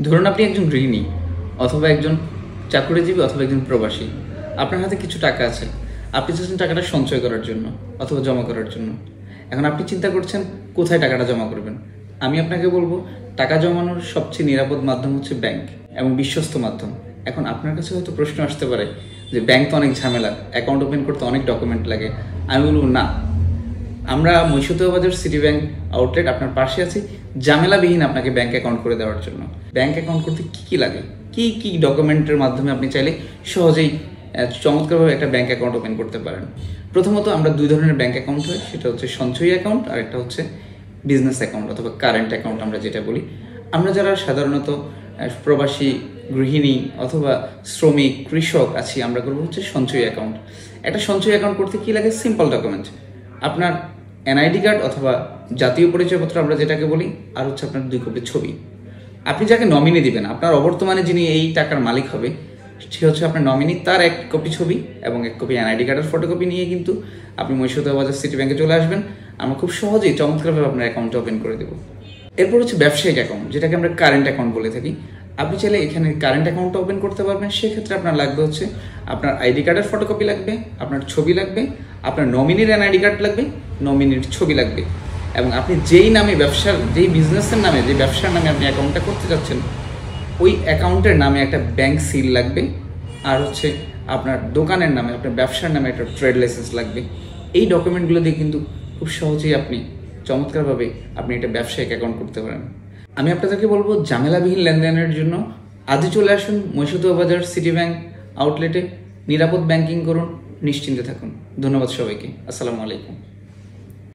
ধরুন আপনি একজন গৃহিণী অথবা একজন চাকরিজীবী অথবা একজন প্রবাসী। আপনার হাতে কিছু টাকা আছে, আপনি চাচ্ছেন টাকাটা সঞ্চয় করার জন্য অথবা জমা করার জন্য। এখন আপনি চিন্তা করছেন কোথায় টাকাটা জমা করবেন। আমি আপনাকে বলবো, টাকা জমানোর সবচেয়ে নিরাপদ মাধ্যম হচ্ছে ব্যাংক এবং বিশ্বস্ত মাধ্যম। এখন আপনার কাছে হয়তো প্রশ্ন আসতে পারে যে ব্যাংক তো অনেক ঝামেলা, অ্যাকাউন্ট ওপেন করতে অনেক ডকুমেন্ট লাগে। আমি বলবো না, আমরা মহিষুতবাজার সিটি ব্যাংক আউটলেট আপনার পাশে আছি ঝামেলাবিহীন আপনাকে ব্যাংক অ্যাকাউন্ট করে দেওয়ার জন্য। ব্যাংক অ্যাকাউন্ট করতে কী কী লাগে, কী কী ডকুমেন্টের মাধ্যমে আপনি চাইলে সহজেই চমৎকারভাবে একটা ব্যাংক অ্যাকাউন্ট ওপেন করতে পারেন। প্রথমত আমরা দুই ধরনের ব্যাংক অ্যাকাউন্ট হয়, সেটা হচ্ছে সঞ্চয়ী অ্যাকাউন্ট আর একটা হচ্ছে বিজনেস অ্যাকাউন্ট অথবা কারেন্ট অ্যাকাউন্ট আমরা যেটা বলি। আমরা যারা সাধারণত প্রবাসী, গৃহিণী অথবা শ্রমিক, কৃষক আছি, আমরা করবো হচ্ছে সঞ্চয়ী অ্যাকাউন্ট। একটা সঞ্চয়ী অ্যাকাউন্ট করতে কী লাগে? সিম্পল ডকুমেন্ট, আপনার এনআইডি কার্ড অথবা জাতীয় পরিচয়পত্র আমরা যেটাকে বলি, আর হচ্ছে আপনার 2 কপি ছবি। আপনি যাকে নমিনি দিবেন, আপনার অবর্তমানে যিনি এই টাকার মালিক হবে, সে হচ্ছে আপনার নমিনি, তার 1 কপি ছবি এবং 1 কপি এনআইডি কার্ডের ফটোকপি নিয়ে কিন্তু আপনি মহিষুতবাজার সিটি ব্যাংকে চলে আসবেন। আমরা খুব সহজেই চমৎকারভাবে আপনার অ্যাকাউন্টটা ওপেন করে দেবো। এরপর হচ্ছে ব্যবসায়িক অ্যাকাউন্ট, যেটাকে আমরা কারেন্ট অ্যাকাউন্ট বলে থাকি। আপনি চাইলে এখানে কারেন্ট অ্যাকাউন্টটা ওপেন করতে পারবেন। সেক্ষেত্রে আপনার লাগবে হচ্ছে আপনার আইডি কার্ডের ফটোকপি লাগবে, আপনার ছবি লাগবে, আপনার নমিনির এনআইডি কার্ড লাগবে, নমিনির ছবি লাগবে, এবং আপনি যেই নামে ব্যবসার, যেই বিজনেসের নামে, যে ব্যবসার নামে আপনি অ্যাকাউন্টটা করতে যাচ্ছেন, ওই অ্যাকাউন্টের নামে একটা ব্যাংক সিল লাগবে, আর হচ্ছে আপনার দোকানের নামে, আপনার ব্যবসার নামে একটা ট্রেড লাইসেন্স লাগবে। এই ডকুমেন্টগুলো দিয়ে কিন্তু খুব সহজেই আপনি চমৎকারভাবে আপনি একটা ব্যবসায়িক অ্যাকাউন্ট করতে পারেন। আমি আপনাদেরকে বলবো, ঝামেলাবিহীন লেনদেনের জন্য আজই চলে আসুন মহিষুতবাজার সিটি ব্যাংক আউটলেটে। নিরাপদ ব্যাংকিং করুন, নিশ্চিন্তে থাকুন। ধন্যবাদ সবাইকে। আসসালামু আলাইকুম।